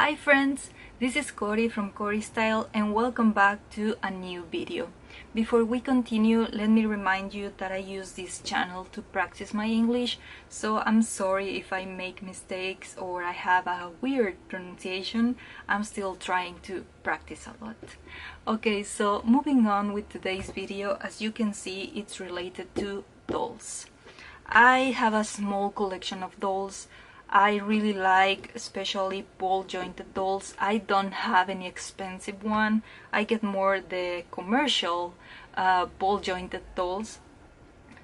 Hi friends, this is Cory from Cory Style and welcome back to a new video. Before we continue, let me remind you that I use this channel to practice my English, so I'm sorry if I make mistakes or I have a weird pronunciation. I'm still trying to practice a lot. Okay, so moving on with today's video, as you can see, it's related to dolls. I have a small collection of dolls. I really like especially ball jointed dolls. I don't have any expensive one. I get more the commercial ball jointed dolls.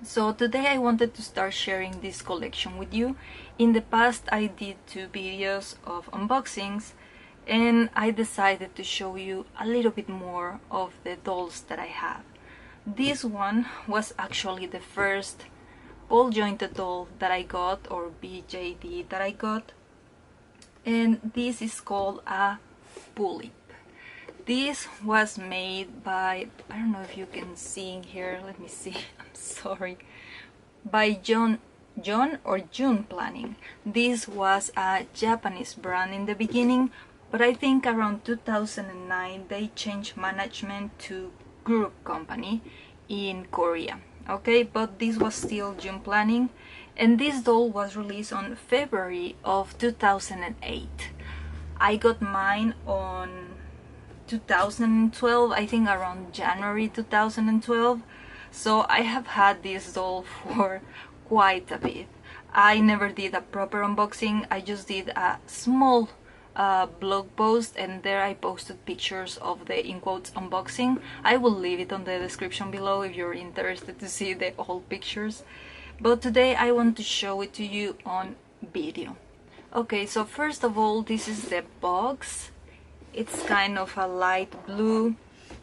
So today I wanted to start sharing this collection with you. In the past I did 2 videos of unboxings and I decided to show you a little bit more of the dolls that I have. This one was actually the first ball jointed doll that I got, or BJD that I got, and this is called a Pullip. This was made by, I don't know if you can see in here, let me see, I'm sorry, by John or June Planning. This was a Japanese brand in the beginning, but I think around 2009 they changed management to group company in Korea. Okay, but this was still June Planning, and this doll was released on February of 2008. I got mine on 2012, I think around January 2012, so I have had this doll for quite a bit. I never did a proper unboxing. I just did a small blog post, and there I posted pictures of the in quotes unboxing. I will leave it on the description below if you're interested to see the old pictures, but today I want to show it to you on video. Okay, so first of all, this is the box. It's kind of a light blue.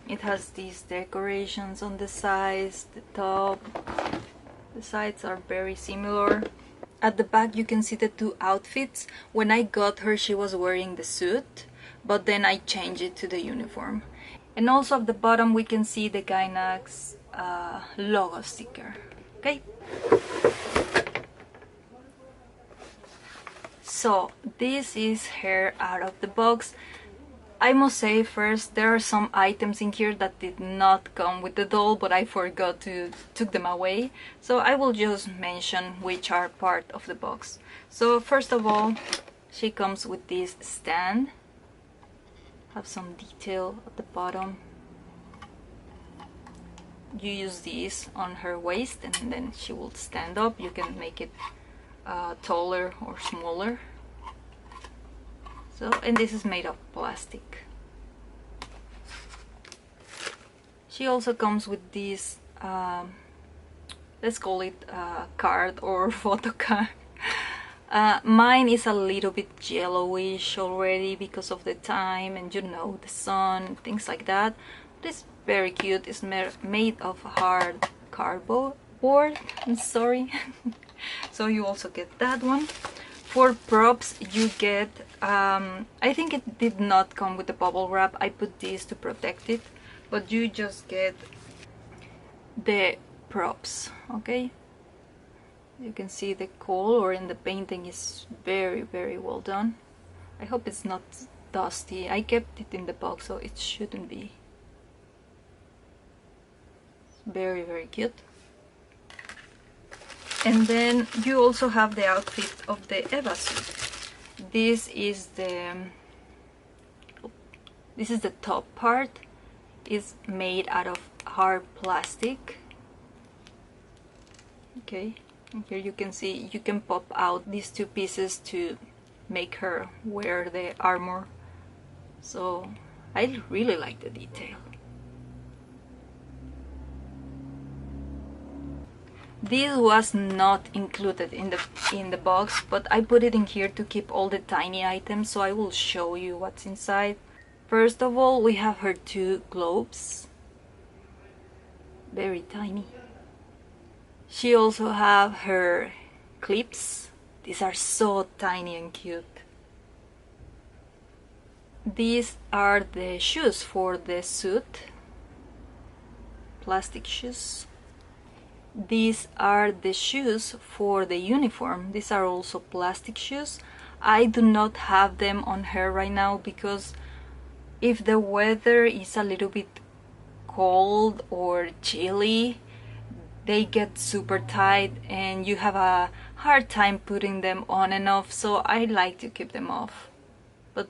It has these decorations on the sides, the top. The sides are very similar. At the back you can see the 2 outfits. When I got her she was wearing the suit, but then I changed it to the uniform. And also at the bottom we can see the Gainax logo sticker. Okay? So this is her out of the box. I must say first, there are some items in here that did not come with the doll, but I forgot to took them away. So I will just mention which are part of the box. So first of all, she comes with this stand. Have some detail at the bottom. You use this on her waist and then she will stand up. You can make it taller or smaller. So, and this is made of plastic. She also comes with this, let's call it card or photo card. Mine is a little bit yellowish already because of the time and, you know, the sun, things like that. But it's very cute. It's made of hard cardboard. I'm sorry. So you also get that one. For props you get, I think it did not come with the bubble wrap. I put this to protect it, but you just get the props. Okay, you can see the color in the painting is very well done. I hope it's not dusty. I kept it in the box so it shouldn't be. It's very cute. And then you also have the outfit of the Eva suit. This is the top part. It's made out of hard plastic. Okay, and here you can see you can pop out these 2 pieces to make her wear the armor. So I really like the detail. This was not included in the box, but I put it in here to keep all the tiny items, so I will show you what's inside. First of all, we have her 2 globes. Very tiny. She also have her clips. These are so tiny and cute. These are the shoes for the suit. Plastic shoes. these are the shoes for the uniform. These are also plastic shoes. I do not have them on her right now because if the weather is a little bit cold or chilly, they get super tight and you have a hard time putting them on and off, so I like to keep them off. But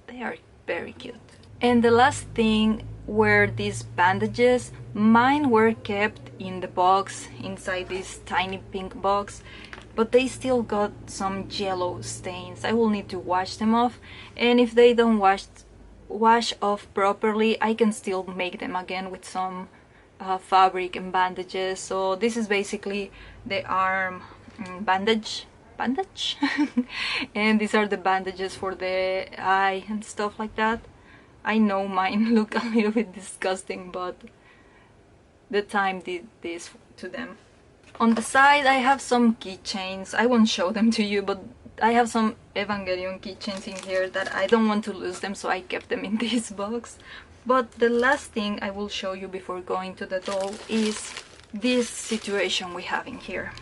they are very cute. And the last thing were these bandages. Mine were kept in the box, inside this tiny pink box, but they still got some yellow stains. I will need to wash them off, and if they don't wash off properly, I can still make them again with some fabric and bandages. So this is basically the arm bandage and these are the bandages for the eye and stuff like that. I know mine look a little bit disgusting, but the time did this to them. On the side I have some keychains. I won't show them to you, but I have some Evangelion keychains in here that I don't want to lose them, so I kept them in this box. But the last thing I will show you before going to the doll is this situation we have in here.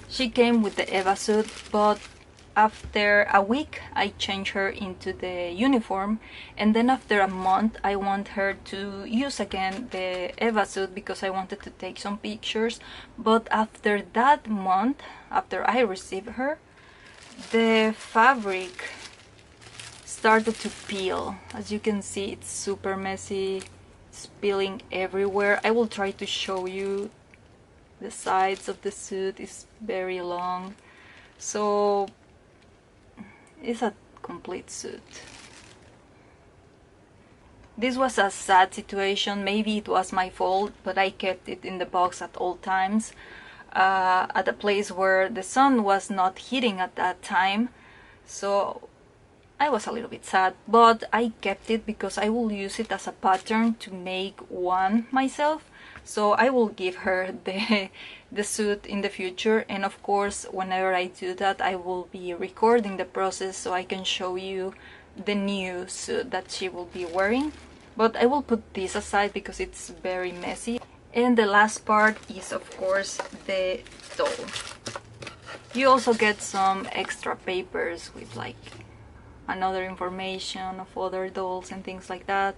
She came with the Eva suit, but after a week I changed her into the uniform, and then after a month I want her to use again the Eva suit because I wanted to take some pictures. But after that month, after I received her, the fabric started to peel. As you can see, it's super messy, it's peeling everywhere. I will try to show you. The sides of the suit is very long, so it's a complete suit. This was a sad situation. Maybe it was my fault, but I kept it in the box at all times, at a place where the sun was not hitting at that time, so I was a little bit sad, but I kept it because I will use it as a pattern to make one myself. So I will give her the suit in the future, and of course whenever I do that I will be recording the process so I can show you the new suit that she will be wearing. But I will put this aside because it's very messy. And the last part is of course the doll. You also get some extra papers with like another information of other dolls and things like that.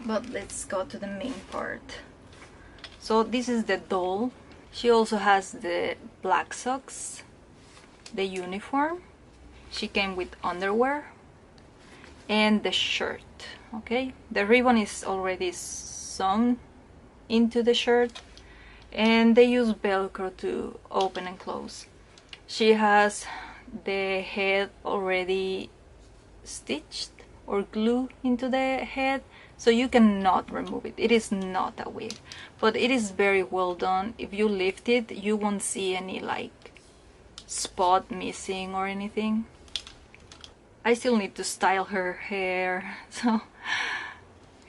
But let's go to the main part. So this is the doll. She also has the black socks, the uniform. She came with underwear and the shirt. Okay, the ribbon is already sewn into the shirt, and they use Velcro to open and close. She has the head already stitched or glued into the head, so you cannot remove it. It is not a wig, but it is very well done. If you lift it, you won't see any like spot missing or anything. I still need to style her hair, so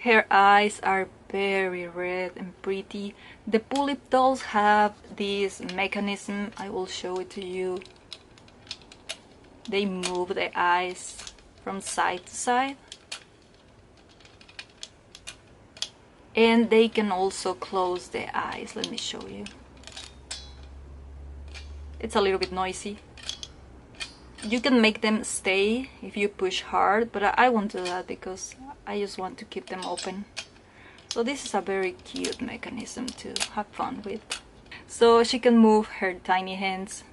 her eyes are very red and pretty. The Pullip dolls have this mechanism. I will show it to you. They move the eyes from side to side, and they can also close the eyes. Let me show you. It's a little bit noisy. You can make them stay if you push hard, but I won't do that because I just want to keep them open. So this is a very cute mechanism to have fun with. So she can move her tiny hands,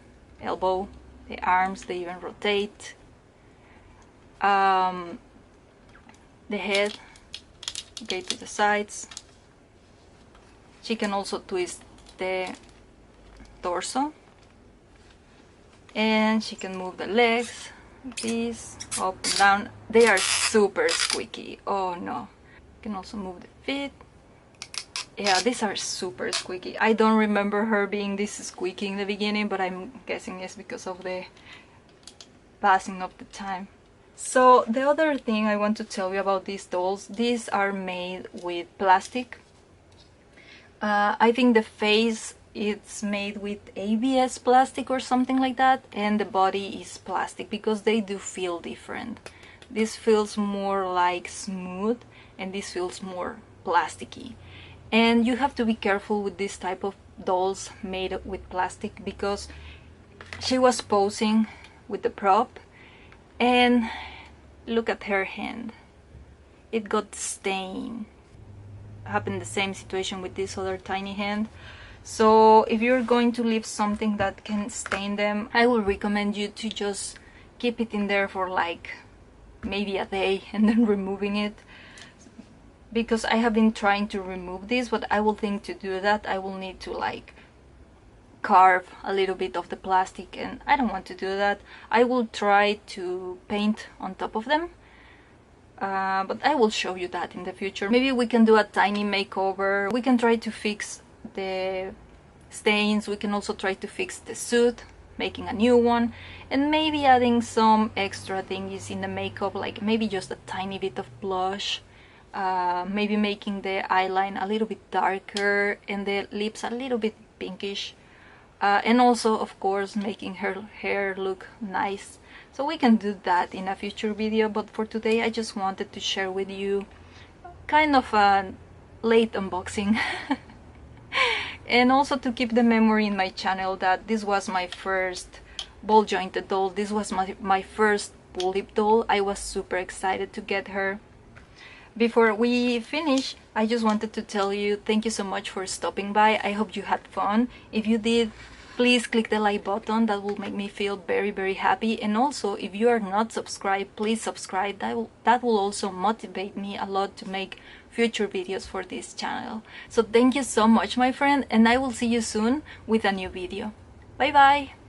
elbow, the arms, they even rotate. The head, okay, to the sides. She can also twist the torso, and she can move the legs like this, up and down. They are super squeaky. Oh no. You can also move the feet. Yeah, these are super squeaky. I don't remember her being this squeaky in the beginning, but I'm guessing it's because of the passing of the time. So the other thing I want to tell you about these dolls, these are made with plastic. I think the face it's made with ABS plastic or something like that, and the body is plastic because they do feel different. This feels more like smooth and this feels more plasticky. And you have to be careful with this type of dolls made with plastic, because she was posing with the prop and look at her hand, it got stained. Happened the same situation with this other tiny hand. So if you're going to leave something that can stain them, I will recommend you to just keep it in there for like maybe a day and then removing it, because I have been trying to remove this, but I will think to do that I will need to like carve a little bit of the plastic, and I don't want to do that. I will try to paint on top of them, but I will show you that in the future. Maybe we can do a tiny makeover. We can try to fix the stains. We can also try to fix the suit, making a new one, and maybe adding some extra things in the makeup, like maybe just a tiny bit of blush, maybe making the eyeline a little bit darker and the lips a little bit pinkish, and also of course making her hair look nice. So we can do that in a future video, but for today I just wanted to share with you kind of a late unboxing and also to keep the memory in my channel that this was my first ball jointed doll. This was my first Pullip doll. I was super excited to get her. Before we finish, I just wanted to tell you thank you so much for stopping by. I hope you had fun. If you did, please click the like button. That will make me feel very happy. And also, if you are not subscribed, please subscribe. That will also motivate me a lot to make future videos for this channel. So thank you so much, my friend, and I will see you soon with a new video. Bye bye!